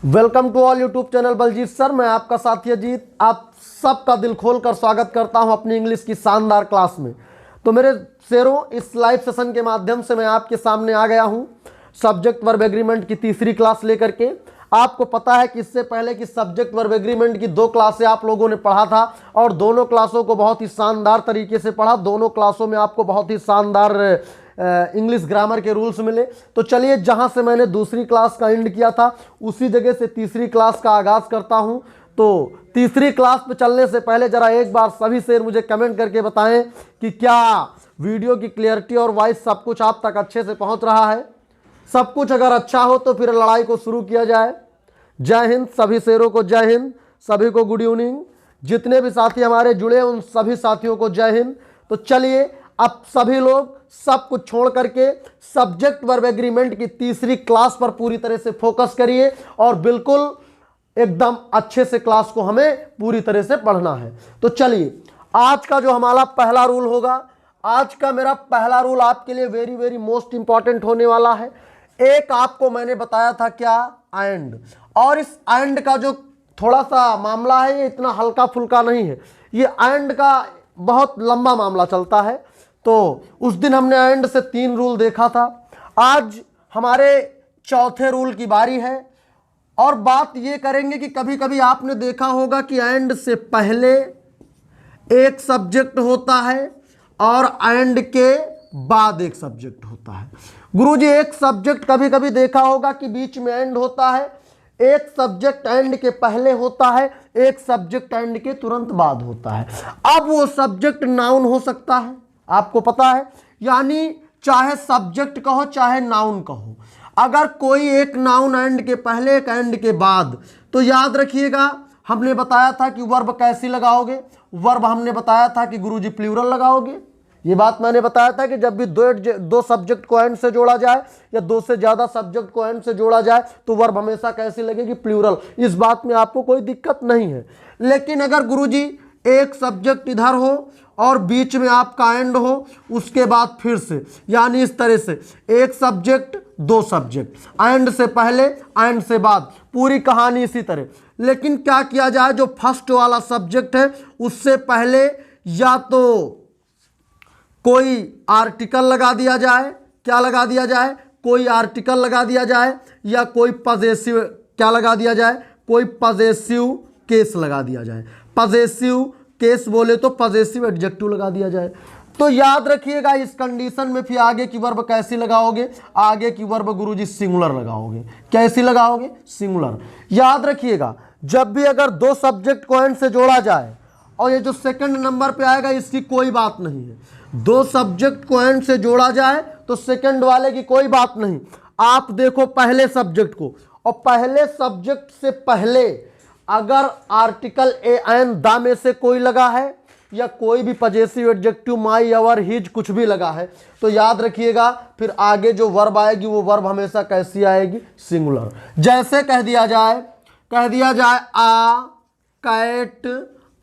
Welcome to all YouTube channel Baljeet sir. मैं आपका साथी अजीत, आप सबका दिल खोल कर स्वागत करता हूं अपनी इंग्लिश की शानदार क्लास में। तो मेरे शेरों, इस लाइव सेशन के माध्यम से मैं आपके सामने आ गया हूं सब्जेक्ट वर्ब एग्रीमेंट की तीसरी क्लास लेकर के। आपको पता है कि इससे पहले कि सब्जेक्ट वर्ब एग्रीमेंट की 2 क्लासें आप लोगों ने पढ़ा था और दोनों क्लासों को बहुत ही शानदार तरीके से पढ़ा। दोनों क्लासों में आपको बहुत ही शानदार इंग्लिश ग्रामर के रूल्स मिले। तो चलिए, जहां से मैंने दूसरी क्लास का एंड किया था उसी जगह से तीसरी क्लास का आगाज करता हूं। तो तीसरी क्लास पे चलने से पहले जरा एक बार सभी शेर मुझे कमेंट करके बताएं कि क्या वीडियो की क्लियरिटी और वॉइस सब कुछ आप तक अच्छे से पहुंच रहा है। सब कुछ अगर अच्छा हो तो फिर लड़ाई को शुरू किया जाए। जय हिंद सभी शेरों को, जय हिंद सभी को, गुड इवनिंग। जितने भी साथी हमारे जुड़े उन सभी साथियों को जय हिंद। तो चलिए, अब सभी लोग सब कुछ छोड़ करके सब्जेक्ट वर्ब एग्रीमेंट की तीसरी क्लास पर पूरी तरह से फोकस करिए और बिल्कुल एकदम अच्छे से क्लास को हमें पूरी तरह से पढ़ना है। तो चलिए, आज का जो हमारा पहला रूल होगा, आज का मेरा पहला रूल आपके लिए वेरी वेरी मोस्ट इंपॉर्टेंट होने वाला है। एक आपको मैंने बताया था क्या, एंड, और इस एंड का जो थोड़ा सा मामला है ये इतना हल्का फुल्का नहीं है, ये एंड का बहुत लंबा मामला चलता है। तो उस दिन हमने एंड से 3 रूल देखा था। आज हमारे चौथे रूल की बारी है और बात ये करेंगे कि कभी कभी आपने देखा होगा कि एंड से पहले एक सब्जेक्ट होता है और एंड के बाद एक सब्जेक्ट होता है। गुरुजी, एक सब्जेक्ट कभी कभी देखा होगा कि बीच में एंड होता है, एक सब्जेक्ट एंड के पहले होता है, एक सब्जेक्ट एंड के तुरंत बाद होता है। अब वो सब्जेक्ट नाउन हो सकता है, आपको पता है, यानी चाहे सब्जेक्ट कहो चाहे नाउन कहो। अगर कोई एक नाउन एंड के पहले एक एंड के बाद, तो याद रखिएगा हमने बताया था कि वर्ब कैसी लगाओगे। वर्ब हमने बताया था कि गुरुजी प्लूरल लगाओगे। ये बात मैंने बताया था कि जब भी दो सब्जेक्ट को एंड से जोड़ा जाए या 2 से ज्यादा सब्जेक्ट को एंड से जोड़ा जाए तो वर्ब हमेशा कैसी लगेगी, प्लूरल। इस बात में आपको कोई दिक्कत नहीं है। लेकिन अगर गुरुजी एक सब्जेक्ट इधर हो और बीच में आपका एंड हो, उसके बाद फिर से, यानी इस तरह से एक सब्जेक्ट 2 सब्जेक्ट, एंड से पहले एंड से बाद, पूरी कहानी इसी तरह। लेकिन क्या किया जाए, जो फर्स्ट वाला सब्जेक्ट है उससे पहले या तो कोई आर्टिकल लगा दिया जाए, क्या लगा दिया जाए, कोई आर्टिकल लगा दिया जाए, या कोई पजेसिव क्या लगा दिया जाए, कोई पजेसिव केस लगा दिया जाए। पजेसिव केस बोले तो पजेसिव एडजेक्टिव लगा दिया जाए। तो याद रखिएगा इस कंडीशन में फिर आगे की वर्ब कैसी लगाओगे, आगे की वर्ब गुरुजी सिंगुलर लगाओगे। कैसी लगाओगे, सिंगुलर। याद रखिएगा जब भी अगर 2 सब्जेक्ट को एंड से जोड़ा जाए, और ये जो सेकंड नंबर पे आएगा इसकी कोई बात नहीं है, 2 सब्जेक्ट को एंड से जोड़ा जाए तो सेकंड वाले की कोई बात नहीं। आप देखो पहले सब्जेक्ट को, और पहले सब्जेक्ट से पहले अगर आर्टिकल ए एन द में से कोई लगा है या कोई भी पजेसिव एडजेक्टिव माई, अवर, हिज कुछ भी लगा है, तो याद रखिएगा फिर आगे जो वर्ब आएगी वो वर्ब हमेशा कैसी आएगी, सिंगुलर। जैसे कह दिया जाए a cat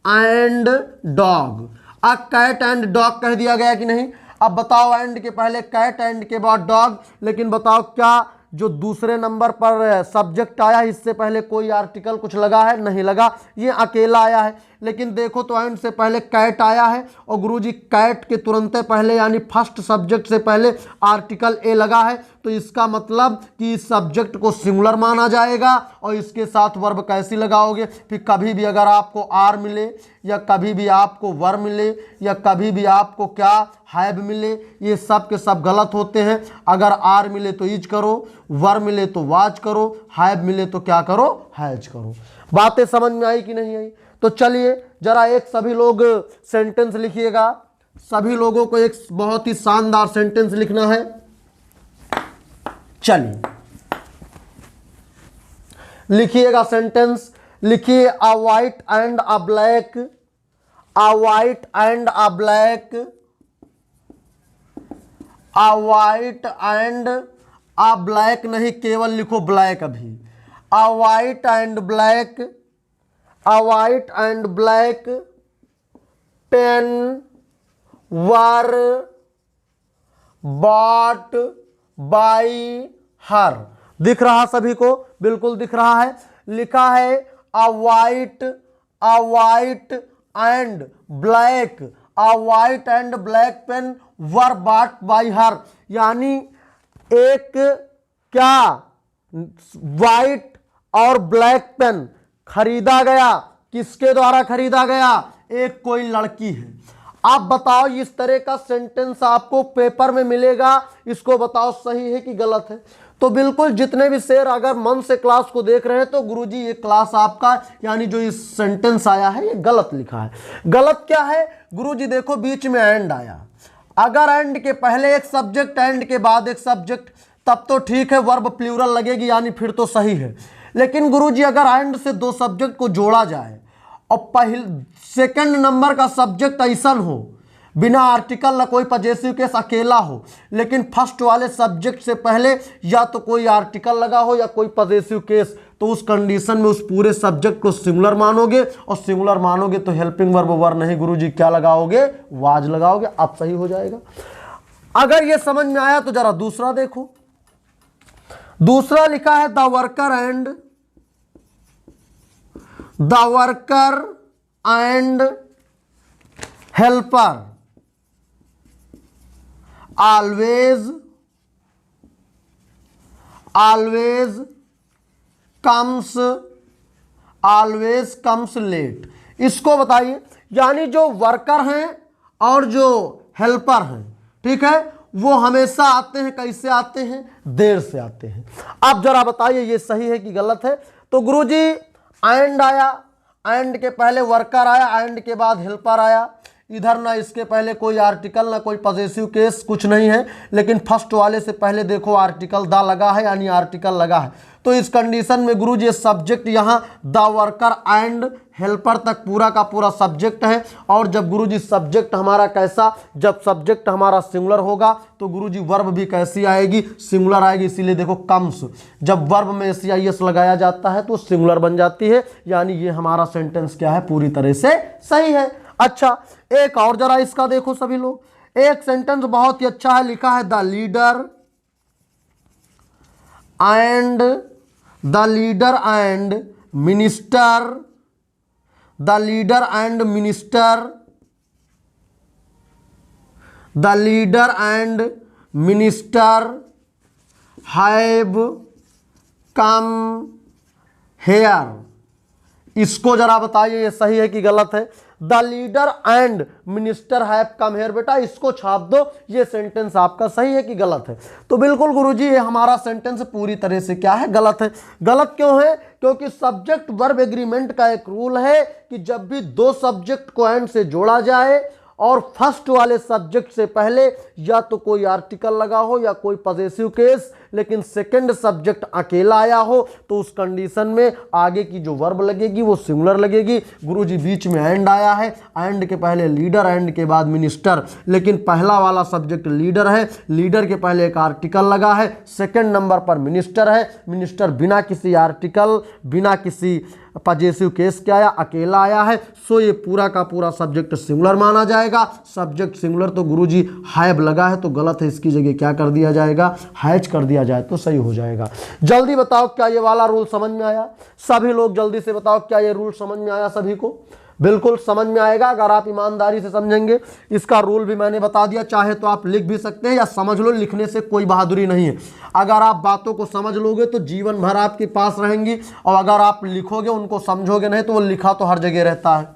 and dog. A cat and dog कह दिया गया कि नहीं। अब बताओ, एंड के पहले कैट, एंड के बाद डॉग, लेकिन बताओ क्या जो दूसरे नंबर पर सब्जेक्ट आया इससे पहले कोई आर्टिकल कुछ लगा है, नहीं लगा, ये अकेला आया है। लेकिन देखो तो एंड से पहले कैट आया है और गुरुजी कैट के तुरंत पहले यानी फर्स्ट सब्जेक्ट से पहले आर्टिकल ए लगा है, तो इसका मतलब कि इस सब्जेक्ट को सिंगुलर माना जाएगा और इसके साथ वर्ब कैसी लगाओगे। फिर कभी भी अगर आपको आर मिले या कभी भी आपको वर मिले या कभी भी आपको क्या हैव मिले, ये सब के सब गलत होते हैं। अगर आर मिले तो इज करो, वर मिले तो वाज करो, हैव मिले तो क्या करो, हैज करो। बातें समझ में आई कि नहीं आई। तो चलिए जरा एक सभी लोग सेंटेंस लिखिएगा। सभी लोगों को एक बहुत ही शानदार सेंटेंस लिखना है। चलिए लिखिएगा सेंटेंस, लिखिए a white and a black, a white and a black, a white and a black नहीं, केवल लिखो ब्लैक अभी। A white and black, a white and black pen were bought by her. दिख रहा सभी को, बिल्कुल दिख रहा है। लिखा है a white and black, a white and black pen were bought by her, यानी एक क्या वाइट और ब्लैक पेन खरीदा गया, किसके द्वारा खरीदा गया, एक कोई लड़की है। आप बताओ इस तरह का सेंटेंस आपको पेपर में मिलेगा, इसको बताओ सही है कि गलत है। तो बिल्कुल जितने भी शेर अगर मन से क्लास को देख रहे हैं तो गुरुजी ये क्लास आपका यानी जो इस सेंटेंस आया है ये गलत लिखा है। गलत क्या है गुरुजी, देखो बीच में एंड आया, अगर एंड के पहले एक सब्जेक्ट एंड के बाद एक सब्जेक्ट तब तो ठीक है, वर्ब प्लूरल लगेगी यानी फिर तो सही है। लेकिन गुरुजी अगर एंड से दो सब्जेक्ट को जोड़ा जाए और सेकंड नंबर का सब्जेक्ट ऐसा हो बिना आर्टिकल ना कोई पजेसिव केस अकेला हो, लेकिन फर्स्ट वाले सब्जेक्ट से पहले या तो कोई आर्टिकल लगा हो या कोई पजेसिव केस, तो उस कंडीशन में उस पूरे सब्जेक्ट को सिंगुलर मानोगे, और सिंगुलर मानोगे तो हेल्पिंग वर्ब वर नहीं गुरुजी क्या लगाओगे, वाज लगाओगे, अब सही हो जाएगा। अगर ये समझ में आया तो जरा दूसरा देखो। दूसरा लिखा है the worker and helper always comes late। इसको बताइए, यानी जो वर्कर हैं और जो हेल्पर हैं, ठीक है, वो हमेशा आते हैं, कैसे आते हैं, देर से आते हैं। अब जरा बताइए ये सही है कि गलत है। तो गुरुजी एंड आया, एंड के पहले वर्कर आया, एंड के बाद हेल्पर आया, इधर ना इसके पहले कोई आर्टिकल ना कोई पॉजेसिव केस कुछ नहीं है, लेकिन फर्स्ट वाले से पहले देखो आर्टिकल द लगा है यानी आर्टिकल लगा है। तो इस कंडीशन में गुरुजी ये सब्जेक्ट यहाँ द वर्कर एंड हेल्पर तक पूरा का पूरा सब्जेक्ट है। और जब गुरुजी सब्जेक्ट हमारा कैसा, जब सब्जेक्ट हमारा सिंगुलर होगा तो गुरुजी वर्ब भी कैसी आएगी, सिंगुलर आएगी। इसीलिए देखो कम्स, जब वर्ब में SIS लगाया जाता है तो सिंगुलर बन जाती है, यानी ये हमारा सेंटेंस क्या है, पूरी तरह से सही है। अच्छा एक और जरा इसका देखो सभी लोग, एक सेंटेंस बहुत ही अच्छा है, लिखा है the leader and minister, the leader and minister have come here. इसको जरा बताइए ये सही है कि गलत है। The leader and minister have come here, बेटा इसको छाप दो, ये सेंटेंस आपका सही है कि गलत है। तो बिल्कुल गुरुजी ये हमारा सेंटेंस पूरी तरह से क्या है, गलत है। गलत क्यों है, क्योंकि सब्जेक्ट वर्ब एग्रीमेंट का एक रूल है कि जब भी दो सब्जेक्ट को एंड से जोड़ा जाए और फर्स्ट वाले सब्जेक्ट से पहले या तो कोई आर्टिकल लगा हो या कोई पॉजेसिव केस, लेकिन सेकंड सब्जेक्ट अकेला आया हो, तो उस कंडीशन में आगे की जो वर्ब लगेगी वो सिंगुलर लगेगी। गुरुजी बीच में एंड आया है, एंड के पहले लीडर, एंड के बाद मिनिस्टर, लेकिन पहला वाला सब्जेक्ट लीडर है, लीडर के पहले एक आर्टिकल लगा है, सेकंड नंबर पर मिनिस्टर है, मिनिस्टर बिना किसी आर्टिकल बिना किसी पॉजेसिव केस के आया, अकेला आया है, सो ये पूरा का पूरा सब्जेक्ट सिंगुलर माना जाएगा। सब्जेक्ट सिंगुलर तो गुरुजी हैव लगा है तो गलत है, इसकी जगह क्या कर दिया जाएगा, हैज कर दिया जाए तो सही हो जाएगा। जल्दी बताओ क्या ये वाला रूल समझ में आया, सभी लोग जल्दी से बताओ क्या ये रूल समझ में आया सभी को। बिल्कुल समझ में आएगा अगर आप ईमानदारी से समझेंगे। इसका रूल भी मैंने बता दिया, चाहे तो आप लिख भी सकते हैं या समझ लो, लिखने से कोई बहादुरी नहीं है। अगर आप बातों को समझ लोगे तो जीवन भर आपके पास रहेंगी, और अगर आप लिखोगे उनको समझोगे नहीं तो वो लिखा तो हर जगह रहता है,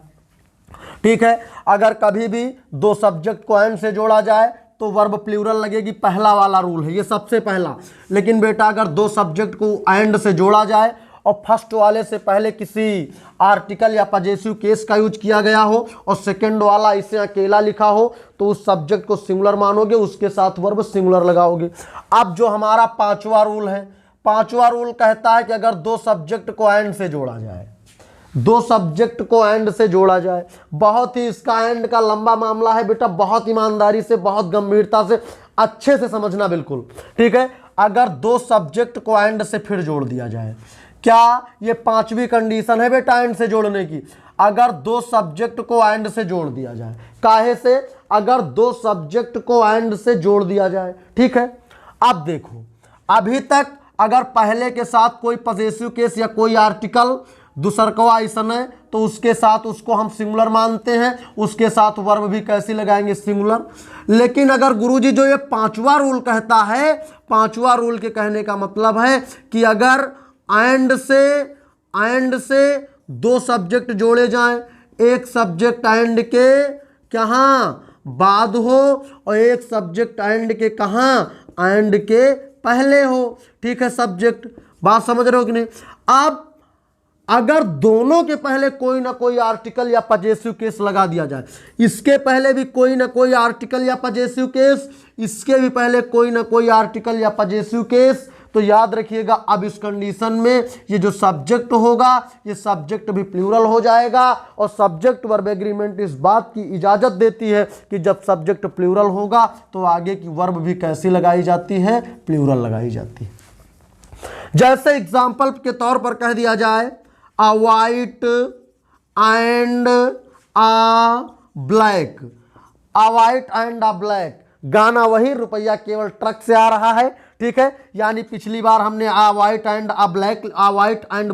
ठीक है। अगर कभी भी दो सब्जेक्ट को एंड से जोड़ा जाए तो वर्ब प्लूरल लगेगी, पहला वाला रूल है ये सबसे पहला। लेकिन बेटा अगर दो सब्जेक्ट को एंड से जोड़ा जाए और फर्स्ट वाले से पहले किसी आर्टिकल या पॉजेसिव केस का यूज किया गया हो और सेकंड वाला इसे अकेला लिखा हो, तो उस सब्जेक्ट को सिंगुलर मानोगे, उसके साथ वर्ब सिंगुलर लगाओगे। अब जो हमारा पांचवा रूल है, पांचवा रूल कहता है कि अगर दो सब्जेक्ट को एंड से जोड़ा जाए, दो सब्जेक्ट को एंड से जोड़ा जाए, बहुत ही इसका एंड का लंबा मामला है बेटा, बहुत ईमानदारी से, बहुत गंभीरता से, अच्छे से समझना बिल्कुल, ठीक है। अगर दो सब्जेक्ट को एंड से फिर जोड़ दिया जाए, क्या ये पांचवी कंडीशन है बेटा एंड से जोड़ने की। अगर दो सब्जेक्ट को एंड से जोड़ दिया जाए, काहे से, अगर दो सब्जेक्ट को एंड से जोड़ दिया जाए, ठीक है। अब देखो अभी तक अगर पहले के साथ कोई पजेसिव केस या कोई आर्टिकल दूसरकवा ऐसन है तो उसके साथ उसको हम सिंगुलर मानते हैं, उसके साथ वर्ब भी कैसे लगाएंगे, सिंगुलर। लेकिन अगर गुरुजी जो ये पांचवा रूल कहता है, पांचवा रूल के कहने का मतलब है कि अगर एंड से दो सब्जेक्ट जोड़े जाएं, एक सब्जेक्ट एंड के कहाँ बाद हो और एक सब्जेक्ट एंड के कहाँ, एंड के पहले हो, ठीक है सब्जेक्ट, बात समझ रहे हो कि नहीं। अब अगर दोनों के पहले कोई ना कोई आर्टिकल या पजेसिव केस लगा दिया जाए, इसके पहले भी कोई ना कोई आर्टिकल या पजेसिव केस, इसके भी पहले कोई ना कोई आर्टिकल या पजेसिव केस, तो याद रखिएगा अब इस कंडीशन में ये जो सब्जेक्ट होगा ये सब्जेक्ट भी प्लूरल हो जाएगा। और सब्जेक्ट वर्ब एग्रीमेंट इस बात की इजाजत देती है कि जब सब्जेक्ट प्लूरल होगा तो आगे की वर्ब भी कैसी लगाई जाती है, प्लूरल लगाई जाती है। जैसे एग्जाम्पल के तौर पर कह दिया जाए a white and a black, a white and a black, गाना वही, रुपया केवल ट्रक से आ रहा है, ठीक है। यानी पिछली बार हमने आ वाइट एंड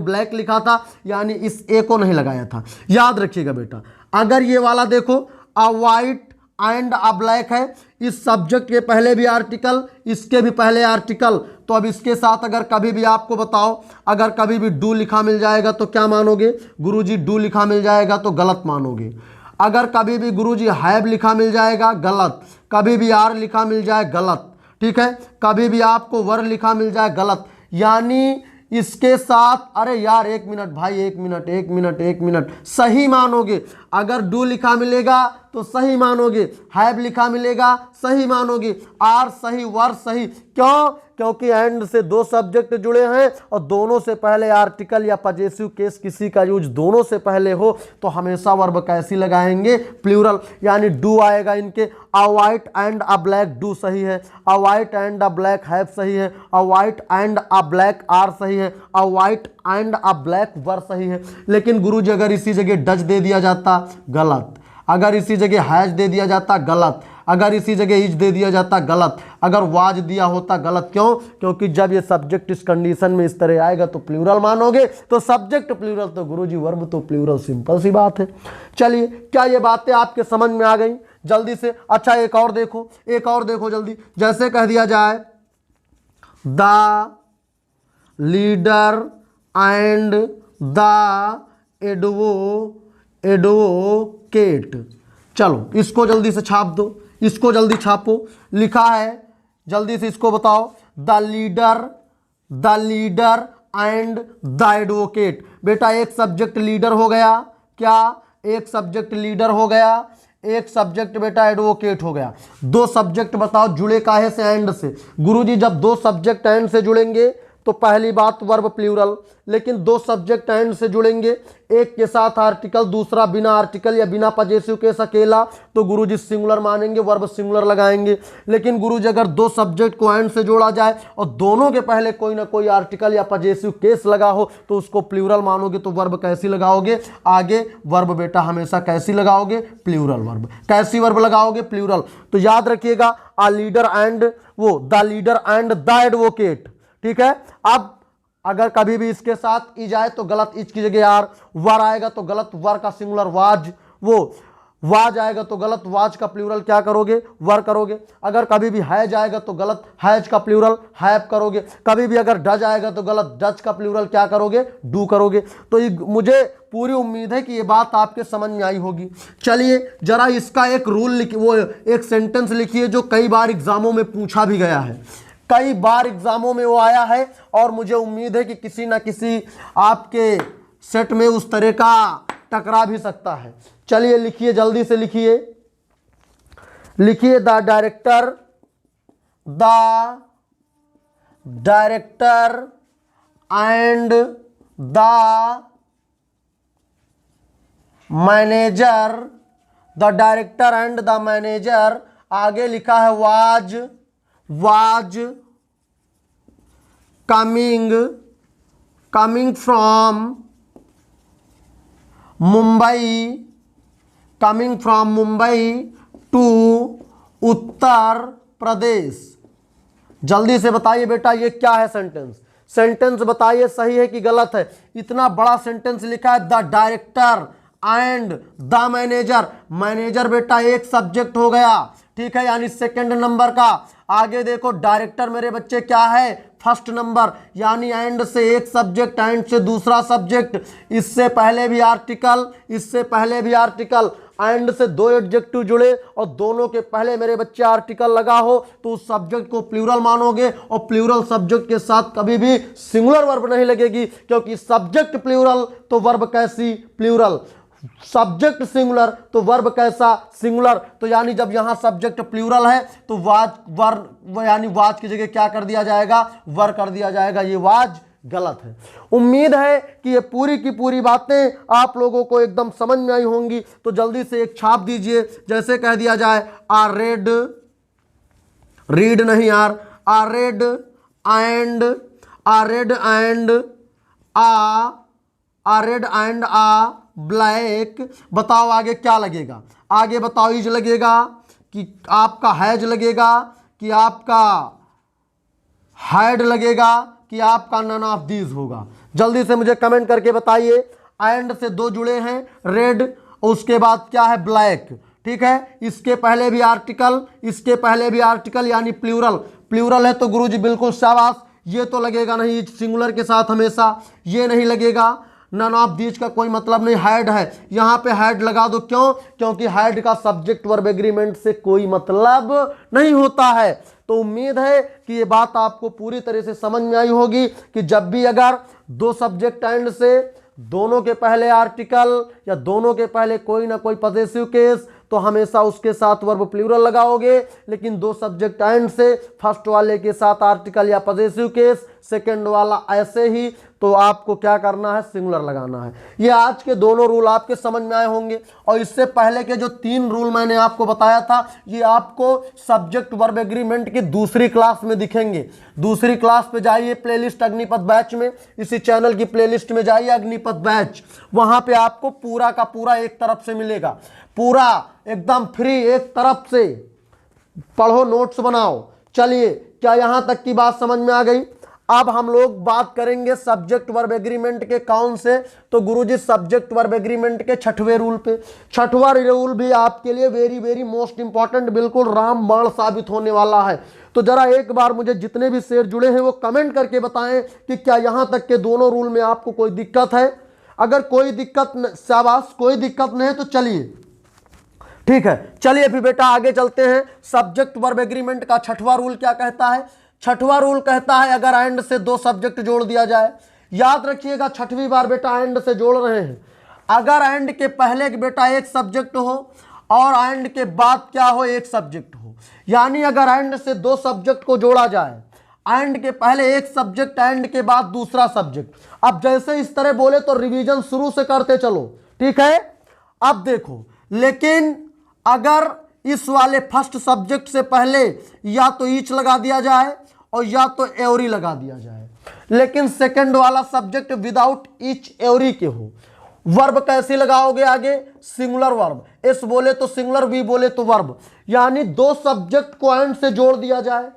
ब्लैक लिखा था, यानी इस ए को नहीं लगाया था। याद रखिएगा बेटा, अगर ये वाला देखो आ वाइट एंड आ ब्लैक है, इस सब्जेक्ट के पहले भी आर्टिकल, इसके भी पहले आर्टिकल, तो अब इसके साथ अगर कभी भी आपको बताओ, अगर कभी भी डू लिखा मिल जाएगा तो क्या मानोगे, गुरुजी डू लिखा मिल जाएगा तो गलत मानोगे। अगर कभी भी गुरुजी हैव लिखा मिल जाएगा गलत, कभी भी आर लिखा मिल जाए गलत, ठीक है, कभी भी आपको वर लिखा मिल जाए गलत। यानी इसके साथ, अरे यार एक मिनट भाई, एक मिनट, सही मानोगे। अगर डू लिखा मिलेगा तो सही मानोगे, हैव लिखा मिलेगा सही मानोगे, आर सही, वर सही। क्यों? क्योंकि एंड से दो सब्जेक्ट जुड़े हैं और दोनों से पहले आर्टिकल या पजेसिव केस किसी का यूज दोनों से पहले हो तो हमेशा वर्ब कैसी लगाएंगे, प्लूरल। यानी डू आएगा इनके, a white and a black do सही है, a white and a black have सही है, a white and a black are सही है, a white and a black were सही है। लेकिन गुरुजी अगर इसी जगह डज दे दिया जाता गलत, अगर इसी जगह हैज दे दिया जाता गलत, अगर इसी जगह इज दे दिया जाता गलत, अगर वाज दिया होता गलत। क्यों? क्योंकि जब ये सब्जेक्ट इस कंडीशन में इस तरह आएगा तो प्लूरल मानोगे, तो सब्जेक्ट प्लूरल तो गुरुजी वर्ब तो प्लूरल, सिंपल सी बात है। चलिए, क्या ये बातें आपके समझ में आ गई जल्दी से? अच्छा एक और देखो जल्दी। जैसे कह दिया जाए the leader and the advocate, चलो इसको जल्दी से छाप दो, इसको जल्दी छापो। लिखा है, जल्दी से इसको बताओ, the leader and the advocate. बेटा एक सब्जेक्ट लीडर हो गया, क्या? एक सब्जेक्ट लीडर हो गया, एक सब्जेक्ट बेटा एडवोकेट हो गया। दो सब्जेक्ट बताओ जुड़े काहे से, एंड से। गुरुजी जब दो सब्जेक्ट एंड से जुड़ेंगे तो पहली बात वर्ब प्लूरल, लेकिन दो सब्जेक्ट एंड से जुड़ेंगे, एक के साथ आर्टिकल, दूसरा बिना आर्टिकल या बिना पजेसिव केस अकेला, तो गुरुजी सिंगुलर मानेंगे, वर्ब सिंगुलर लगाएंगे। लेकिन गुरुजी अगर दो सब्जेक्ट को एंड से जोड़ा जाए और दोनों के पहले कोई ना कोई आर्टिकल या पजेसिव केस लगा हो तो उसको प्लूरल मानोगे, तो वर्ब कैसी लगाओगे आगे? वर्ब बेटा हमेशा कैसी लगाओगे? Plural verb. कैसी वर्ब लगाओगे? प्लूरल। तो याद रखिएगा, the leader and the advocate, ठीक है। अब अगर कभी भी इसके साथ इज आए तो गलत, इज की जगह आर, वर आएगा तो गलत, वर का सिंगुलर वाज, वाज आएगा तो गलत, वाज का प्लूरल क्या करोगे? वर करोगे। अगर कभी भी हैज आएगा तो गलत, हैज का प्लूरल हैव करोगे। कभी भी अगर डज आएगा तो गलत, डज का प्लूरल क्या करोगे? डू करोगे। तो मुझे पूरी उम्मीद है कि ये बात आपके समझ में आई होगी। चलिए जरा इसका एक रूल एक सेंटेंस लिखिए जो कई बार एग्जामों में पूछा भी गया है, कई बार एग्जामों में वो आया है, और मुझे उम्मीद है कि किसी ना किसी आपके सेट में उस तरह का टकरा भी सकता है। चलिए लिखिए, जल्दी से लिखिए। The director and the manager, the director and the manager, आगे लिखा है was coming from Mumbai to Uttar Pradesh. जल्दी से बताइए बेटा ये क्या है सेंटेंस? सेंटेंस बताइए सही है कि गलत है। इतना बड़ा सेंटेंस लिखा है, the director and the manager. Manager बेटा एक सब्जेक्ट हो गया, ठीक है, यानी सेकंड नंबर का। आगे देखो डायरेक्टर मेरे बच्चे क्या है, फर्स्ट नंबर, यानी एंड से एक सब्जेक्ट, एंड से दूसरा सब्जेक्ट, इससे पहले भी आर्टिकल, इससे पहले भी आर्टिकल, एंड से दो एडजेक्टिव जुड़े और दोनों के पहले मेरे बच्चे आर्टिकल लगा हो तो उस सब्जेक्ट को प्लूरल मानोगे, और प्लूरल सब्जेक्ट के साथ कभी भी सिंगुलर वर्ब नहीं लगेगी, क्योंकि सब्जेक्ट प्लूरल तो वर्ब कैसी प्लूरल, सब्जेक्ट सिंगुलर तो वर्ब कैसा सिंगुलर। तो यानी जब यहां सब्जेक्ट प्लूरल है तो वाज वर, यानी वाज की जगह क्या कर दिया जाएगा, वर कर दिया जाएगा। ये वाज गलत है। उम्मीद है कि ये पूरी की पूरी बातें आप लोगों को एकदम समझ में आई होंगी। तो जल्दी से एक छाप दीजिए, जैसे कह दिया जाए आर रेड, रीड नहीं यार, a red and, a red and a red and a black. बताओ आगे क्या लगेगा, आगे बताओ इज लगेगा कि आपका हैज लगेगा कि आपका हैड लगेगा कि आपका नन ऑफ दीज होगा। जल्दी से मुझे कमेंट करके बताइए। एंड से दो जुड़े हैं, रेड, उसके बाद क्या है ब्लैक, ठीक है, इसके पहले भी आर्टिकल, इसके पहले भी आर्टिकल, यानी प्लूरल। प्लूरल है तो गुरुजी बिल्कुल शाबाश। ये तो लगेगा नहीं सिंगुलर के साथ हमेशा, ये नहीं लगेगा। नन ऑफ दीज का कोई मतलब नहीं, हैड है, यहां पे हैड लगा दो। क्यों? क्योंकि हैड का सब्जेक्ट वर्ब एग्रीमेंट से कोई मतलब नहीं होता है। तो उम्मीद है कि ये बात आपको पूरी तरह से समझ में आई होगी कि जब भी अगर दो सब्जेक्ट एंड से दोनों के पहले आर्टिकल या दोनों के पहले कोई ना कोई पजेसिव केस तो हमेशा उसके साथ वर्ब प्लूरल लगाओगे। लेकिन दो सब्जेक्ट एंड से फर्स्ट वाले के साथ आर्टिकल या पजेसिव केस, सेकंड वाला ऐसे ही, तो आपको क्या करना है, सिंगुलर लगाना है। ये आज के दोनों रूल आपके समझ में आए होंगे। और इससे पहले के जो 3 रूल मैंने आपको बताया था ये आपको सब्जेक्ट वर्ब एग्रीमेंट की दूसरी क्लास में दिखेंगे। दूसरी क्लास पे जाइए, प्लेलिस्ट अग्निपथ बैच में, इसी चैनल की प्लेलिस्ट में जाइए अग्निपथ बैच, वहां पे आपको पूरा का पूरा एक तरफ से मिलेगा, पूरा एकदम फ्री एक तरफ से पढ़ो, नोट्स बनाओ। चलिए, क्या यहां तक की बात समझ में आ गई? अब हम लोग बात करेंगे सब्जेक्ट वर्ब एग्रीमेंट के कौन से, तो गुरुजी सब्जेक्ट वर्ब एग्रीमेंट के 6वें रूल पे। 6वां रूल भी आपके लिए वेरी वेरी मोस्ट इंपॉर्टेंट, बिल्कुल रामबाण साबित होने वाला है। तो जरा एक बार मुझे जितने भी शेर जुड़े हैं वो कमेंट करके बताएं कि क्या यहां तक के दोनों रूल में आपको कोई दिक्कत है। अगर कोई दिक्कत, शाबाश, कोई दिक्कत नहीं है तो चलिए, ठीक है, चलिए फिर बेटा आगे चलते हैं। सब्जेक्ट वर्ब एग्रीमेंट का 6वां रूल क्या कहता है? 6वां रूल कहता है अगर एंड से दो सब्जेक्ट जोड़ दिया जाए, याद रखिएगा 6वीं बार बेटा एंड से जोड़ रहे हैं। अगर एंड के पहले बेटा एक सब्जेक्ट हो और एंड के बाद क्या हो, एक सब्जेक्ट हो, यानी अगर एंड से दो सब्जेक्ट को जोड़ा जाए, एंड के पहले एक सब्जेक्ट, एंड के बाद दूसरा सब्जेक्ट। अब जैसे इस तरह बोले तो रिवीजन शुरू से करते चलो, ठीक है। अब देखो, लेकिन अगर इस वाले फर्स्ट सब्जेक्ट से पहले या तो ईच लगा दिया जाए और या तो एवरी लगा दिया जाए, लेकिन सेकंड वाला सब्जेक्ट विदाउट ईच एवरी के हो, वर्ब कैसे लगाओगे आगे? सिंगुलर वर्ब, एस बोले तो सिंगुलर, वी बोले तो वर्ब, यानी दो सब्जेक्ट को एंड से जोड़ दिया जाए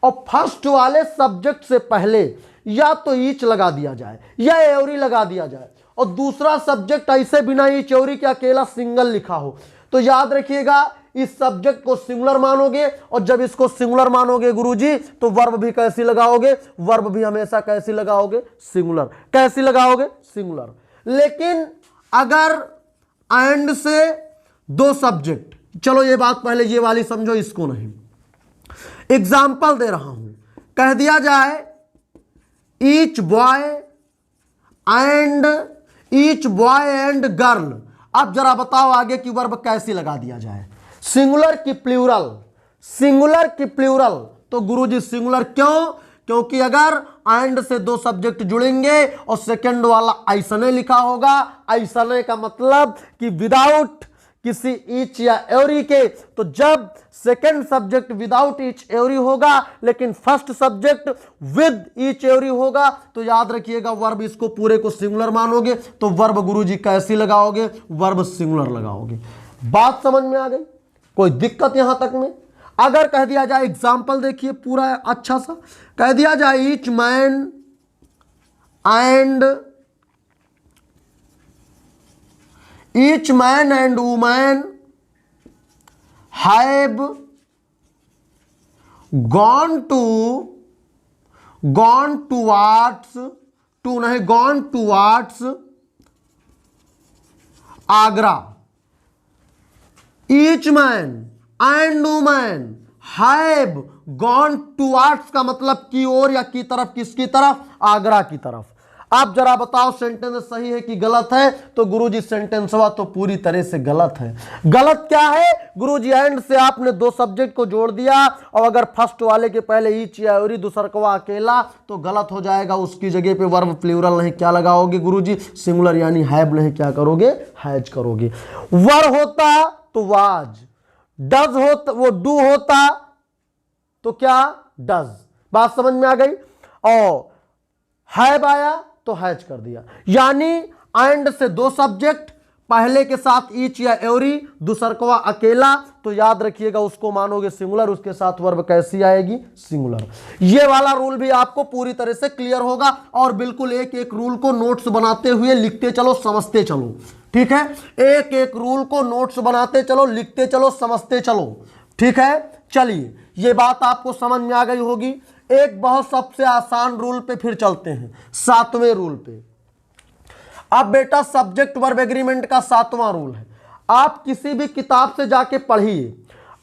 और फर्स्ट वाले सब्जेक्ट से पहले या तो ईच लगा दिया जाए या एवरी लगा दिया जाए, और दूसरा सब्जेक्ट ऐसे बिना ईच एवरी के अकेला सिंगल लिखा हो। तो याद रखिएगा इस सब्जेक्ट को सिंगुलर मानोगे, और जब इसको सिंगुलर मानोगे गुरुजी तो वर्ब भी कैसी लगाओगे? वर्ब भी हमेशा कैसी लगाओगे? सिंगुलर। कैसी लगाओगे? सिंगुलर। लेकिन अगर एंड से दो सब्जेक्ट, चलो ये बात पहले ये वाली समझो, इसको नहीं। एग्जाम्पल दे रहा हूं, कह दिया जाए ईच बॉय एंड गर्ल। अब जरा बताओ आगे की वर्ब कैसी लगा दिया जाए? सिंगुलर की प्लूरल? सिंगुलर की प्लूरल। तो गुरुजी सिंगुलर क्यों? क्योंकि अगर एंड से दो सब्जेक्ट जुड़ेंगे और सेकंड वाला ऐसने लिखा होगा, ऐसने का मतलब कि विदाउट किसी ईच या एवरी के, तो जब second subject without each every होगा लेकिन first subject with each every होगा, तो याद रखिएगा वर्ब इसको पूरे को सिंगुलर मानोगे, तो वर्ब गुरुजी कैसी लगाओगे? वर्ब सिंगुलर लगाओगे। बात समझ में आ गई? कोई दिक्कत यहां तक में? अगर कह दिया जाए, एग्जाम्पल देखिए पूरा अच्छा सा, कह दिया जाए each man and each man and women have gone towards Agra. Each man and women have gone towards का मतलब की ओर या की तरफ, किसकी तरफ? आगरा की तरफ। आप जरा बताओ सेंटेंस सही है कि गलत है? तो गुरुजी सेंटेंस हुआ तो पूरी तरह से गलत है। गलत क्या है गुरुजी? एंड से आपने दो सब्जेक्ट को जोड़ दिया और अगर फर्स्ट वाले के पहले ईच या एवरी, दूसरकवा अकेला, तो गलत हो जाएगा। उसकी जगह पे वर्ब प्लूरल नहीं क्या लगाओगे गुरुजी? सिंगुलर यानी हैव नहीं क्या करोगे? हैज करोगे। वर होता तो वाज, डज होता वो डू होता तो क्या? डज। बात समझ में आ गई? और हैव आया तो हैज कर दिया। यानी एंड से दो सब्जेक्ट, पहले के साथ ईच या एवरी, दूसरकवा अकेला, तो याद रखिएगा उसको मानोगे सिंगुलर, उसके साथ वर्ब कैसी आएगी? सिंगुलर। ये वाला रूल भी आपको पूरी तरह से क्लियर होगा और बिल्कुल एक एक रूल को नोट्स बनाते हुए लिखते चलो, समझते चलो। ठीक है, एक एक रूल को नोट्स बनाते चलो, लिखते चलो, समझते चलो। ठीक है, चलिए ये बात आपको समझ में आ गई होगी। एक बहुत सबसे आसान रूल पे फिर चलते हैं, सातवें रूल पे। अब बेटा सब्जेक्ट वर्ब एग्रीमेंट का सातवां रूल है। आप किसी भी किताब से जाके पढ़िए,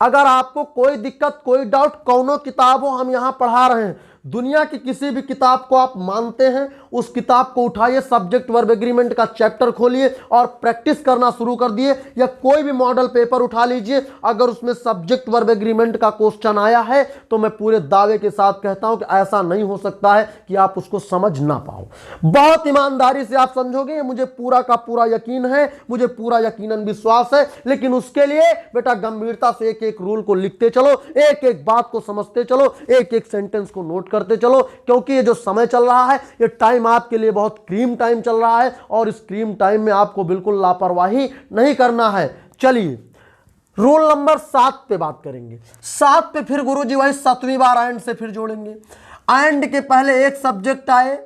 अगर आपको कोई दिक्कत, कोई डाउट, कौनो किताब हो, हम यहां पढ़ा रहे हैं, दुनिया की किसी भी किताब को आप मानते हैं, उस किताब को उठाइए, सब्जेक्ट वर्ब एग्रीमेंट का चैप्टर खोलिए और प्रैक्टिस करना शुरू कर दिए। या कोई भी मॉडल पेपर उठा लीजिए, अगर उसमें सब्जेक्ट वर्ब एग्रीमेंट का क्वेश्चन आया है तो मैं पूरे दावे के साथ कहता हूं कि ऐसा नहीं हो सकता है कि आप उसको समझ ना पाओ। बहुत ईमानदारी से आप समझोगे, ये मुझे पूरा का पूरा यकीन है, मुझे पूरा यकीनन विश्वास है। लेकिन उसके लिए बेटा गंभीरता से एक एक रूल को लिखते चलो, एक एक बात को समझते चलो, एक एक सेंटेंस को नोट करते चलो, क्योंकि ये जो समय चल रहा है, ये टाइम आपके लिए बहुत क्रीम टाइम चल रहा है और इस क्रीम टाइम में आपको बिल्कुल लापरवाही नहीं करना है। चलिए रूल नंबर 7 पे बात करेंगे। 7 पे फिर गुरुजी वही 7वीं बार एंड से फिर जोड़ेंगे। एंड के पहले एक सब्जेक्ट आए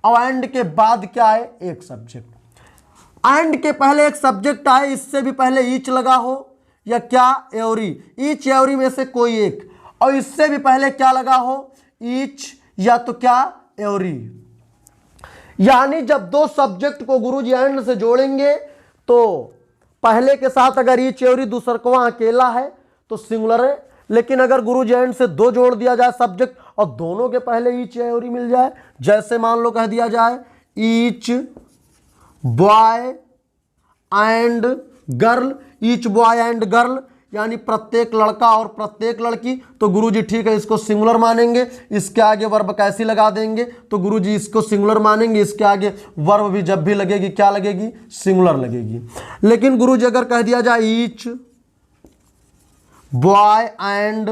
और एंड के बाद क्या आए? एक सब्जेक्ट। एंड के पहले एक सब्जेक्ट आए, इससे भी पहले ईच लगा हो या क्या? एवरी। ईच एवरी में से कोई एक, और इससे भी पहले क्या लगा हो? ईच या तो क्या? एवरी। यानी जब दो सब्जेक्ट को गुरुजी एंड से जोड़ेंगे तो पहले के साथ अगर ईच एवरी, दूसरकवा अकेला है तो सिंगुलर है। लेकिन अगर गुरुजी एंड से दो जोड़ दिया जाए सब्जेक्ट और दोनों के पहले ईच या एवरी मिल जाए, जैसे मान लो कह दिया जाए each boy and girl, each boy and girl, यानी प्रत्येक लड़का और प्रत्येक लड़की, तो गुरुजी ठीक है इसको सिंगुलर मानेंगे। इसके आगे वर्ब कैसी लगा देंगे? तो गुरुजी इसको सिंगुलर मानेंगे, इसके आगे वर्ब भी जब भी लगेगी क्या लगेगी? सिंगुलर लगेगी। लेकिन गुरुजी अगर कह दिया जाए each boy and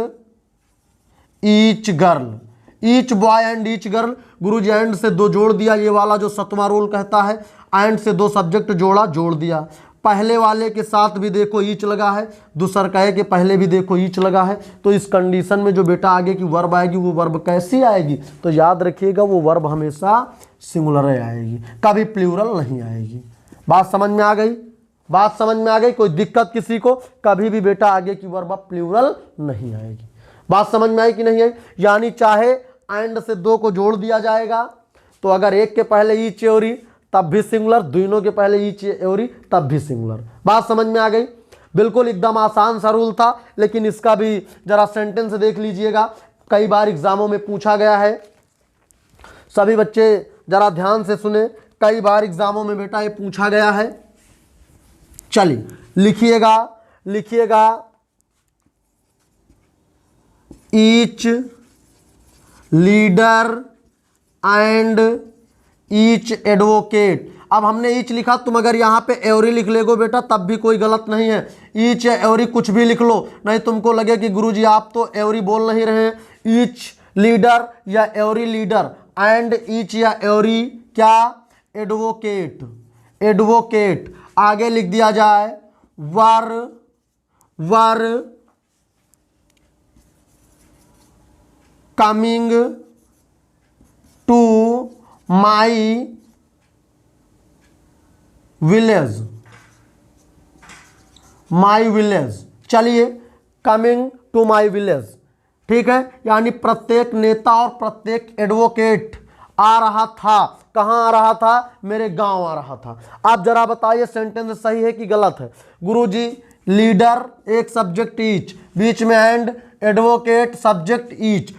each girl, each boy and each girl, Guruji and से दो जोड़ दिया, ये वाला जो 7वां रूल कहता है, एंड से दो सब्जेक्ट जोड़ा, जोड़ दिया। पहले वाले के साथ भी देखो ईच लगा है, दूसरकए के पहले भी देखो ईच लगा है, तो इस कंडीशन में जो बेटा आगे की वर्ब आएगी वो वर्ब कैसी आएगी? तो याद रखिएगा वो वर्ब हमेशा सिंगुलर आएगी, कभी प्लूरल नहीं आएगी। बात समझ में आ गई? बात समझ में आ गई? कोई दिक्कत किसी को? कभी भी बेटा आगे की वर्ब प्लूरल नहीं आएगी। बात समझ में आई कि नहीं आई? यानी चाहे एंड से दो को जोड़ दिया जाएगा तो अगर एक के पहले ईच एवरी तब भी सिंगुलर, दोनों के पहले ईच एवरी तब भी सिंगुलर। बात समझ में आ गई? बिल्कुल एकदम आसान सा रूल था, लेकिन इसका भी जरा सेंटेंस देख लीजिएगा, कई बार एग्जामों में पूछा गया है। सभी बच्चे जरा ध्यान से सुने, कई बार एग्जामों में बेटा ये पूछा गया है। चलिए लिखिएगा, लिखिएगा each leader and each advocate. अब हमने ईच लिखा, तुम अगर यहाँ पे एवरी लिख लेगो बेटा तब भी कोई गलत नहीं है। ईच या एवरी कुछ भी लिख लो, नहीं तुमको लगे कि गुरुजी आप तो एवरी बोल नहीं रहे हैं। ईच लीडर या एवरी लीडर एंड ईच या एवरी क्या? एडवोकेट। एडवोकेट आगे लिख दिया जाए were coming to my village, my village. चलिए, कमिंग टू माई विलेज, ठीक है, यानी प्रत्येक नेता और प्रत्येक एडवोकेट आ रहा था। कहां आ रहा था? मेरे गांव आ रहा था। आप जरा बताइए सेंटेंस सही है कि गलत है? गुरुजी, लीडर एक सब्जेक्ट ईच, बीच में एंड, एडवोकेट सब्जेक्ट ईच,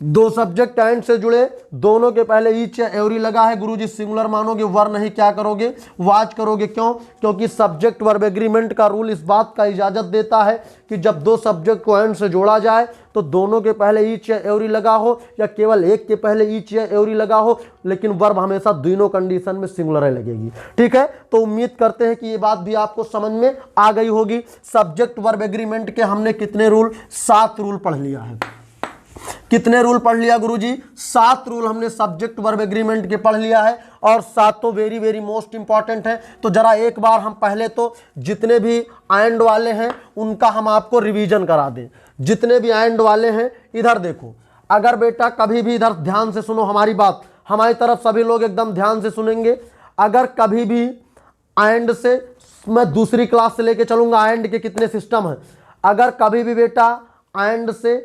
दो सब्जेक्ट एंड से जुड़े, दोनों के पहले ईच या एवरी लगा है। गुरुजी सिंगुलर मानोगे, वर नहीं क्या करोगे? वाच करोगे। क्यों? क्योंकि सब्जेक्ट वर्ब एग्रीमेंट का रूल इस बात का इजाजत देता है कि जब दो सब्जेक्ट को एंड से जोड़ा जाए तो दोनों के पहले ईच या एवरी लगा हो, या केवल एक के पहले ईच या एवरी लगा हो, लेकिन वर्ब हमेशा दोनों कंडीशन में सिंगुलर ही लगेगी। ठीक है, तो उम्मीद करते हैं कि ये बात भी आपको समझ में आ गई होगी। सब्जेक्ट वर्ब एग्रीमेंट के हमने कितने रूल? 7 रूल पढ़ लिया है। कितने रूल पढ़ लिया गुरुजी? 7 रूल हमने सब्जेक्ट वर्ब एग्रीमेंट के पढ़ लिया है, और 7 वेरी वेरी मोस्ट इंपॉर्टेंट है। तो जरा एक बार हम पहले तो जितने भी एंड वाले हैं उनका हम आपको रिवीजन करा दें। जितने भी एंड वाले हैं इधर देखो, अगर बेटा कभी भी इधर ध्यान से सुनो हमारी बात, हमारी तरफ सभी लोग एकदम ध्यान से सुनेंगे। अगर कभी भी एंड से, मैं दूसरी क्लास से लेके चलूंगा एंड के कितने सिस्टम हैं, अगर कभी भी बेटा एंड से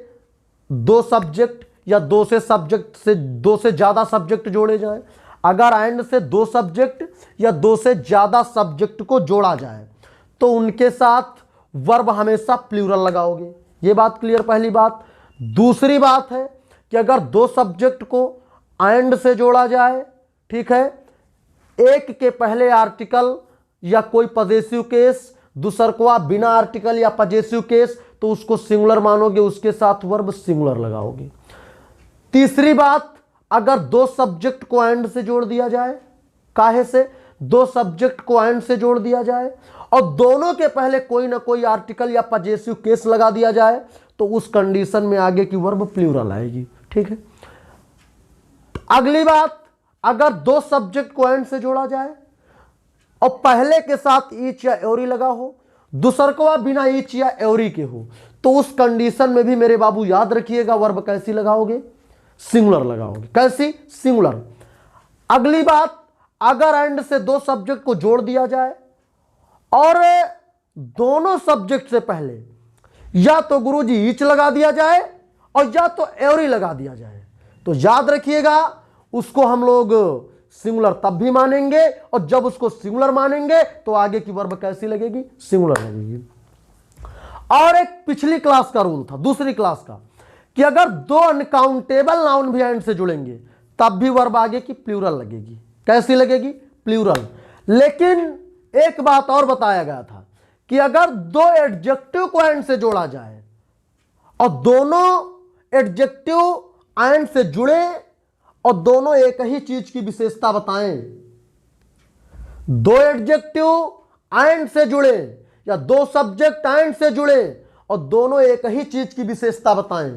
दो सब्जेक्ट या दो से ज्यादा सब्जेक्ट जोड़े जाएं, अगर एंड से दो सब्जेक्ट या दो से ज्यादा सब्जेक्ट को जोड़ा जाए तो उनके साथ वर्ब हमेशा प्लूरल लगाओगे। ये बात क्लियर? पहली बात। दूसरी बात है कि अगर दो सब्जेक्ट को एंड से जोड़ा जाए, ठीक है, एक के पहले आर्टिकल या कोई पजेसिव केस, दूसरकवा बिना आर्टिकल या पजेसिव केस, तो उसको सिंगुलर मानोगे, उसके साथ वर्ब सिंगुलर लगाओगे। तीसरी बात, अगर दो सब्जेक्ट को एंड से जोड़ दिया जाए, काहे से? दो सब्जेक्ट को एंड से जोड़ दिया जाए और दोनों के पहले कोई ना कोई आर्टिकल या पजेसिव केस लगा दिया जाए, तो उस कंडीशन में आगे की वर्ब प्लूरल आएगी। ठीक है। अगली बात, अगर दो सब्जेक्ट को एंड से जोड़ा जाए और पहले के साथ ईच या एवरी लगा हो, दूसरकवा बिना ईच या एवरी के हो, तो उस कंडीशन में भी मेरे बाबू याद रखिएगा वर्ब कैसी लगाओगे? सिंगुलर लगाओगे। कैसी? सिंगुलर। अगली बात, अगर एंड से दो सब्जेक्ट को जोड़ दिया जाए और दोनों सब्जेक्ट से पहले या तो गुरुजी ईच लगा दिया जाए और या तो एवरी लगा दिया जाए, तो याद रखिएगा उसको हम लोग सिंगुलर तब भी मानेंगे, और जब उसको सिंगुलर मानेंगे तो आगे की वर्ब कैसी लगेगी? सिंगुलर लगेगी। और एक पिछली क्लास का रूल था, दूसरी क्लास का, कि अगर दो अनकाउंटेबल नाउन भी एंड से जुड़ेंगे तब भी वर्ब आगे की प्लूरल लगेगी। कैसी लगेगी? प्लूरल। लेकिन एक बात और बताया गया था कि अगर दो एडजेक्टिव को एंड से जोड़ा जाए और दोनों एडजेक्टिव एंड से जुड़े और दोनों एक ही चीज की विशेषता बताएं, दो एडजेक्टिव एंड से जुड़े या दो सब्जेक्ट एंड से जुड़े और दोनों एक ही चीज की विशेषता बताएं,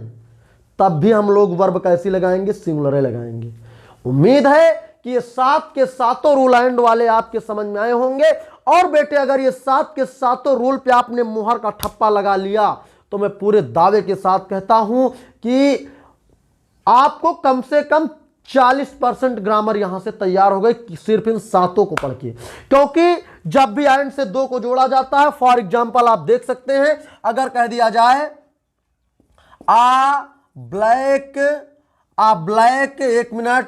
तब भी हम लोग वर्ब कैसी लगाएंगे? सिंगुलर लगाएंगे। उम्मीद है कि ये 7 के 7 रूल एंड वाले आपके समझ में आए होंगे। और बेटे अगर ये 7 के 7 रूल पे आपने मुहर का ठप्पा लगा लिया तो मैं पूरे दावे के साथ कहता हूं कि आपको कम से कम 40% ग्रामर यहां से तैयार हो गए सिर्फ इन 7 को पढ़ के। क्योंकि जब भी एंड से दो को जोड़ा जाता है, फॉर एग्जांपल आप देख सकते हैं, अगर कह दिया जाए आ ब्लैक, एक मिनट,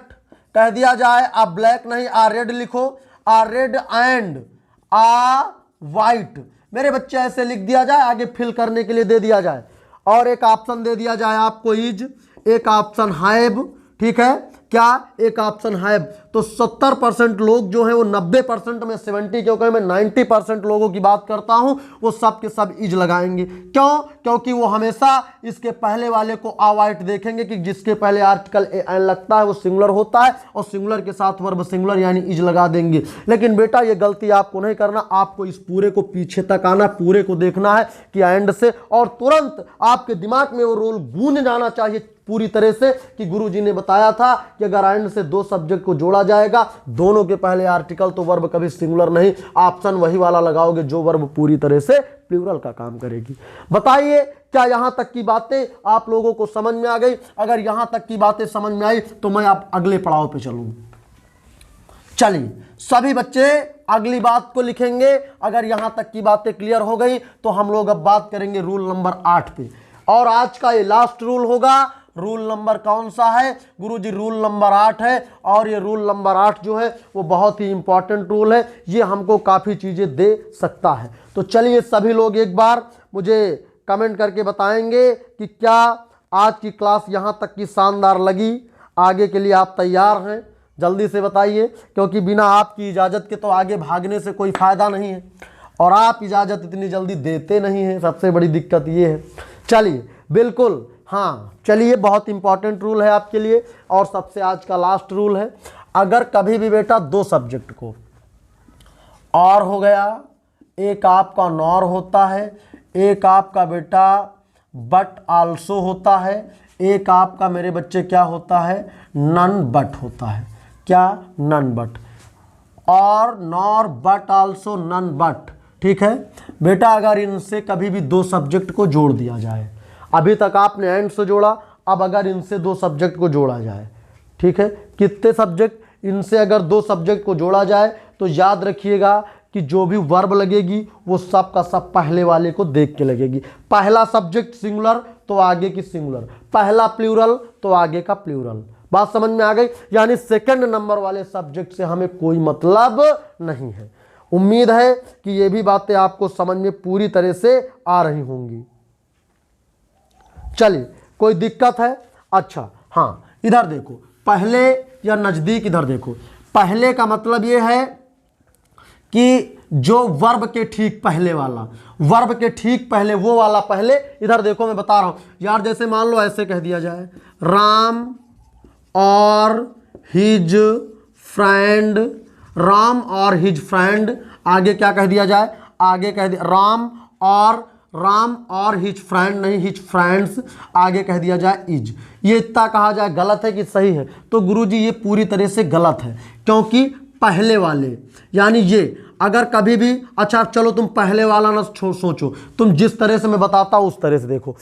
कह दिया जाए आ ब्लैक नहीं आ रेड लिखो, आ रेड एंड आ वाइट, मेरे बच्चे ऐसे लिख दिया जाए, आगे फिल करने के लिए दे दिया जाए, और एक ऑप्शन दे दिया जाए आपको इज, एक ऑप्शन हैव, ठीक है, क्या? एक ऑप्शन हैव, तो 70% लोग जो है वो 90% में 70 क्योंकि मैं 90% लोगों की बात करता हूं, वो सब के सब इज लगाएंगे। क्यों? क्योंकि वो हमेशा इसके पहले वाले को अवॉइड देखेंगे कि जिसके पहले आर्टिकल एन लगता है वो सिंगुलर होता है, और सिंगुलर के साथ वर्ब सिंगुलर यानी इज लगा देंगे। लेकिन बेटा ये गलती आपको नहीं करना, आपको इस पूरे को पीछे तक आना, पूरे को देखना है कि एंड से, और तुरंत आपके दिमाग में वो रूल गूंज जाना चाहिए पूरी तरह से कि गुरुजी ने बताया था कि अगर एंड से दो सब्जेक्ट को जोड़ा जोड़ा जाएगा। दोनों के पहले आर्टिकल तो वर्ब कभी सिंगुलर नहीं, ऑप्शन वही वाला लगाओगे जो वर्ब पूरी तरह से प्लूरल का काम करेगी। बताइए क्या यहां तक की बातें आप लोगों को समझ में आ गई? अगर यहां तक की बातें समझ में आई तो मैं आप अगले पड़ाव पे चलूं। चलिए सभी बच्चे अगली बात को लिखेंगे। अगर यहां तक की बातें क्लियर हो गई तो हम लोग अब बात करेंगे रूल नंबर 8 पे, और आज का ये लास्ट रूल होगा। रूल नंबर कौन सा है गुरुजी? रूल नंबर 8 है। और ये रूल नंबर 8 जो है वो बहुत ही इंपॉर्टेंट रूल है, ये हमको काफ़ी चीज़ें दे सकता है। तो चलिए सभी लोग एक बार मुझे कमेंट करके बताएंगे कि क्या आज की क्लास यहाँ तक की शानदार लगी, आगे के लिए आप तैयार हैं? जल्दी से बताइए, क्योंकि बिना आपकी इजाज़त के तो आगे भागने से कोई फ़ायदा नहीं है, और आप इजाज़त इतनी जल्दी देते नहीं हैं, सबसे बड़ी दिक्कत ये है। चलिए बिल्कुल, हाँ चलिए, बहुत इंपॉर्टेंट रूल है आपके लिए, और सबसे आज का लास्ट रूल है। अगर कभी भी बेटा दो सब्जेक्ट को और हो गया, एक आपका नॉर होता है, एक आपका बेटा बट आल्सो होता है, एक आपका मेरे बच्चे क्या होता है? नन बट होता है। क्या? None but. और nor but also none but, ठीक है बेटा। अगर इनसे कभी भी दो सब्जेक्ट को जोड़ दिया जाए, अभी तक आपने एंड से जोड़ा, अब अगर इनसे दो सब्जेक्ट को जोड़ा जाए, ठीक है, कितने सब्जेक्ट? इनसे अगर दो सब्जेक्ट को जोड़ा जाए तो याद रखिएगा कि जो भी वर्ब लगेगी वो सब का सब पहले वाले को देख के लगेगी। पहला सब्जेक्ट सिंगुलर तो आगे की सिंगुलर, पहला प्लूरल तो आगे का प्लूरल। बात समझ में आ गई? यानी सेकंड नंबर वाले सब्जेक्ट से हमें कोई मतलब नहीं है। उम्मीद है कि ये भी बातें आपको समझ में पूरी तरह से आ रही होंगी। चलिए, कोई दिक्कत है? अच्छा हाँ, इधर देखो, पहले या नजदीक, इधर देखो। पहले का मतलब ये है कि जो वर्ब के ठीक पहले वाला, वर्ब के ठीक पहले वो वाला पहले। इधर देखो मैं बता रहा हूं यार, जैसे मान लो ऐसे कह दिया जाए, राम और हिज फ्रेंड, राम और हिज फ्रेंड, आगे क्या कह दिया जाए? आगे कह दिया राम और हिज फ्रेंड नहीं, हिज फ्रेंड्स, आगे कह दिया जाए इज। ये इतना कहा जाए गलत है कि सही है? तो गुरुजी ये पूरी तरह से गलत है, क्योंकि पहले वाले यानी ये अगर कभी भी, अच्छा चलो तुम पहले वाला ना सोचो, तुम जिस तरह से मैं बताता हूँ उस तरह से देखो,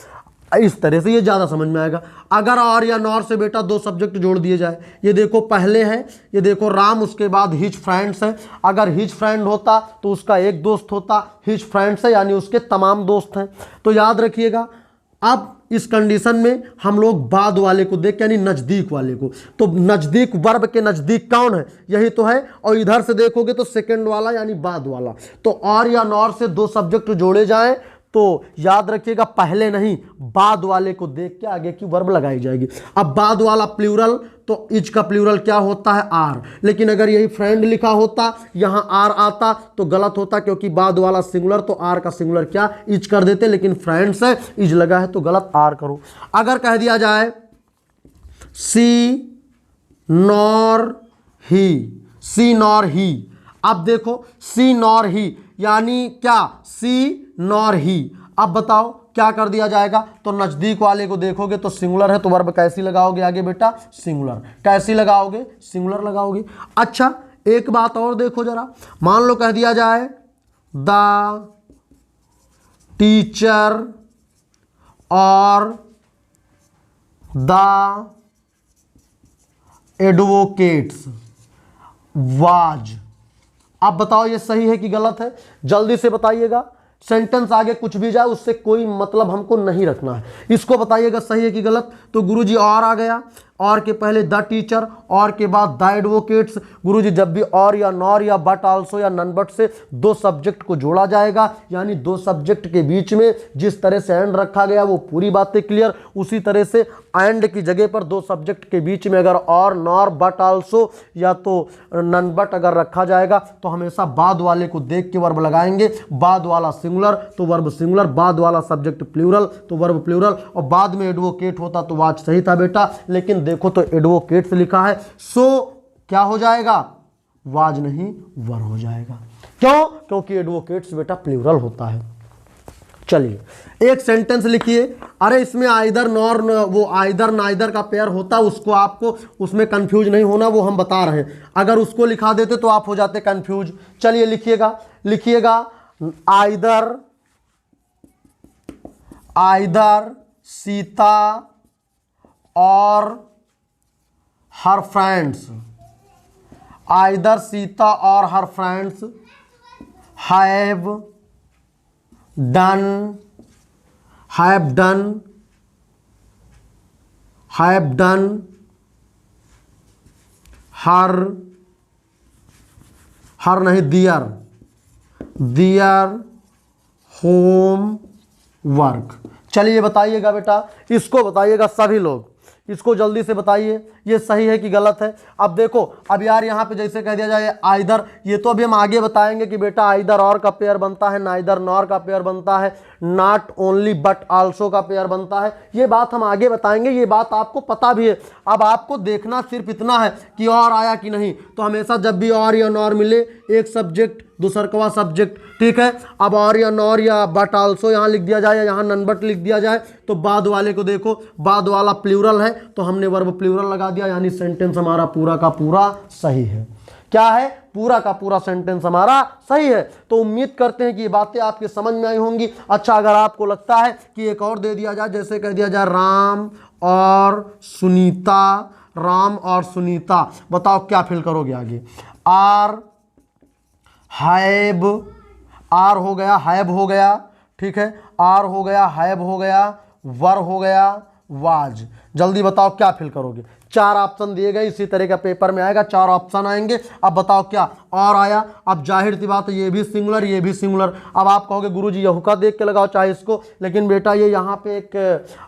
इस तरह से ये ज़्यादा समझ में आएगा। अगर और या नॉर से बेटा दो सब्जेक्ट जोड़ दिए जाए, ये देखो पहले है, ये देखो राम, उसके बाद हिज फ्रेंड्स है। अगर हिज फ्रेंड होता तो उसका एक दोस्त होता, हिज फ्रेंड्स है यानी उसके तमाम दोस्त हैं। तो याद रखिएगा, अब इस कंडीशन में हम लोग बाद वाले को देख, यानी नज़दीक वाले को, तो नज़दीक, वर्ब के नज़दीक कौन है? यही तो है। और इधर से देखोगे तो सेकंड वाला यानी बाद वाला। तो और या नॉर से दो सब्जेक्ट जोड़े जाएं तो याद रखिएगा पहले नहीं, बाद वाले को देख के आगे की वर्ब लगाई जाएगी। अब बाद वाला प्लूरल, तो इज का प्लूरल क्या होता है? आर। लेकिन अगर यही फ्रेंड लिखा होता, यहां आर आता तो गलत होता, क्योंकि बाद वाला सिंगुलर, तो आर का सिंगुलर क्या? इज कर देते। लेकिन फ्रेंड्स है, इज लगा है तो गलत, आर करो। अगर कह दिया जाए सी नॉर ही, सी नॉर ही, अब देखो सी नॉर ही यानी क्या? सी नॉर ही। अब बताओ क्या कर दिया जाएगा? तो नजदीक वाले को देखोगे तो सिंगुलर है, तो वर्ब कैसी लगाओगे आगे बेटा? सिंगुलर। कैसी लगाओगे? सिंगुलर लगाओगे। अच्छा एक बात और देखो जरा, मान लो कह दिया जाए द टीचर और द एडवोकेट्स वाज। आप बताओ ये सही है कि गलत है? जल्दी से बताइएगा। सेंटेंस आगे कुछ भी जाए उससे कोई मतलब हमको नहीं रखना है, इसको बताइएगा सही है कि गलत। तो गुरुजी और आ गया, और के पहले द टीचर, और के बाद द एडवोकेट्स। गुरुजी जब भी और या नॉर या बट आल्सो या नन बट से दो सब्जेक्ट को जोड़ा जाएगा, यानी दो सब्जेक्ट के बीच में जिस तरह से एंड रखा गया वो पूरी बातें क्लियर, उसी तरह से एंड की जगह पर दो सब्जेक्ट के बीच में अगर और नॉर बट आल्सो या तो नन बट अगर रखा जाएगा तो हमेशा बाद वाले को देख के वर्ब लगाएंगे। बाद वाला सिंगुलर तो वर्ब सिंगुलर, बाद वाला सब्जेक्ट प्लूरल तो वर्ब प्लूरल, और बाद में एडवोकेट होता तो वाज सही था बेटा। लेकिन देखो तो एडवोकेट्स लिखा है, सो क्या हो जाएगा? वाज नहीं वर हो जाएगा। क्यों? क्योंकि एडवोकेट्स बेटा प्लूरल होता है। चलिए एक सेंटेंस लिखिए। अरे इसमें आइदर नॉर, वो आइदर नाइदर का पेयर होता, उसको आपको उसमें कंफ्यूज नहीं होना, वो हम बता रहे हैं। अगर उसको लिखा देते तो आप हो जाते कंफ्यूज। चलिए लिखिएगा आइदर सीता और हर फ्रेंड्स, आइदर सीता और हर फ्रेंड्स हैव done her नहीं their homework। चलिए बताइएगा बेटा, इसको बताइएगा सभी लोग, इसको जल्दी से बताइए ये सही है कि गलत है। अब देखो, अब यार यहाँ पे जैसे कह दिया जाए आइदर, ये तो अभी हम आगे बताएंगे कि बेटा आइदर और का पेयर बनता है, नाइदर नॉर का पेयर बनता है, नॉट ओनली बट आल्सो का पेयर बनता है। ये बात हम आगे बताएंगे, ये बात आपको पता भी है। अब आपको देखना सिर्फ इतना है कि और आया कि नहीं। तो हमेशा जब भी और या नॉर मिले, एक सब्जेक्ट दूसरकवा सब्जेक्ट, ठीक है। अब और या नॉर या बट आल्सो यहाँ लिख दिया जाए या यहाँ नन बट लिख दिया जाए, तो बाद वाले को देखो, बाद वाला प्लूरल है तो हमने वर्ब प्लूरल लगा दिया, यानी सेंटेंस हमारा पूरा का पूरा सही है। क्या है? पूरा का पूरा सेंटेंस हमारा सही है। तो उम्मीद करते हैं कि ये बातें आपके समझ में आई होंगी। अच्छा, अगर आपको लगता है कि एक और दे दिया जाए, जैसे कह दिया जाए राम और सुनीता, बताओ क्या फिल करोगे आगे? आर हैव, आर हो गया, हैव हो गया, ठीक है, आर हो गया, हैव हो गया, वर हो गया, वाज। जल्दी बताओ क्या फिल करोगे? 4 ऑप्शन दिए गए, इसी तरह का पेपर में आएगा, 4 ऑप्शन आएंगे। अब बताओ क्या और आया? अब जाहिर सी बात है ये भी सिंगुलर, ये भी सिंगुलर। अब आप कहोगे गुरुजी यहुका देख के लगाओ चाहे इसको, लेकिन बेटा ये यहाँ पे एक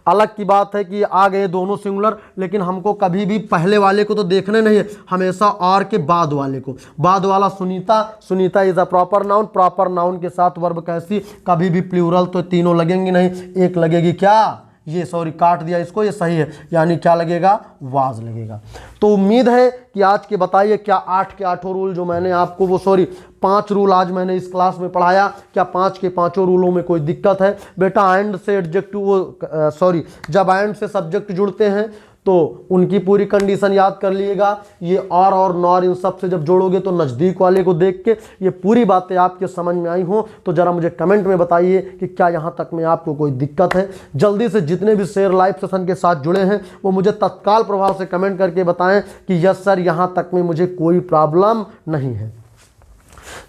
अलग की बात है कि आ गए दोनों सिंगुलर, लेकिन हमको कभी भी पहले वाले को तो देखने नहीं है, हमेशा और के बाद वाले को। बाद वाला Sunita, Sunita is a proper noun, proper noun के साथ वर्ब कैसी, कभी भी प्लूरल तो तीनों लगेंगे नहीं, एक लगेगी क्या, ये सॉरी काट दिया इसको, ये सही है, यानी क्या लगेगा? वाज लगेगा। तो उम्मीद है कि आज के बताइए क्या 8 के 8 रूल जो मैंने आपको, वो सॉरी 5 रूल आज मैंने इस क्लास में पढ़ाया, क्या 5 के 5 रूलों में कोई दिक्कत है? बेटा एंड से एडजेक्टिव, वो सॉरी जब एंड से सब्जेक्ट जुड़ते हैं तो उनकी पूरी कंडीशन याद कर लीजिएगा। ये और नॉर इन सब से जब जोड़ोगे तो नज़दीक वाले को देख के ये पूरी बातें आपके समझ में आई हो तो ज़रा मुझे कमेंट में बताइए कि क्या यहाँ तक में आपको कोई दिक्कत है। जल्दी से जितने भी शेयर लाइव सेशन के साथ जुड़े हैं वो मुझे तत्काल प्रभाव से कमेंट करके बताएं कि यस सर यहाँ तक में मुझे कोई प्रॉब्लम नहीं है।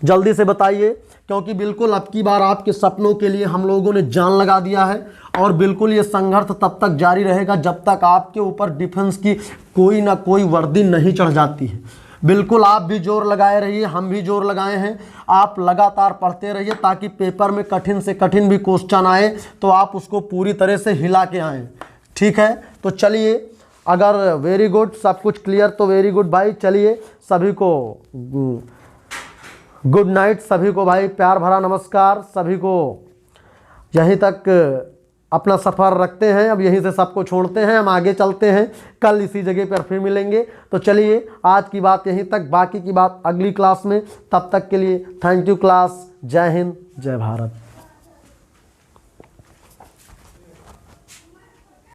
जल्दी से बताइए, क्योंकि बिल्कुल अब की बार आपके सपनों के लिए हम लोगों ने जान लगा दिया है और बिल्कुल ये संघर्ष तब तक जारी रहेगा जब तक आपके ऊपर डिफेंस की कोई ना कोई वर्दी नहीं चढ़ जाती है। बिल्कुल आप भी जोर लगाए रहिए, हम भी जोर लगाए हैं। आप लगातार पढ़ते रहिए ताकि पेपर में कठिन से कठिन भी क्वेश्चन आए तो आप उसको पूरी तरह से हिला के आएँ, ठीक है। तो चलिए, अगर वेरी गुड, सब कुछ क्लियर तो वेरी गुड भाई। चलिए सभी को गुड नाइट, सभी को भाई प्यार भरा नमस्कार, सभी को यहीं तक अपना सफ़र रखते हैं। अब यहीं से सबको छोड़ते हैं, हम आगे चलते हैं, कल इसी जगह पर फिर मिलेंगे। तो चलिए आज की बात यहीं तक, बाकी की बात अगली क्लास में। तब तक के लिए थैंक यू क्लास। जय हिंद, जय भारत।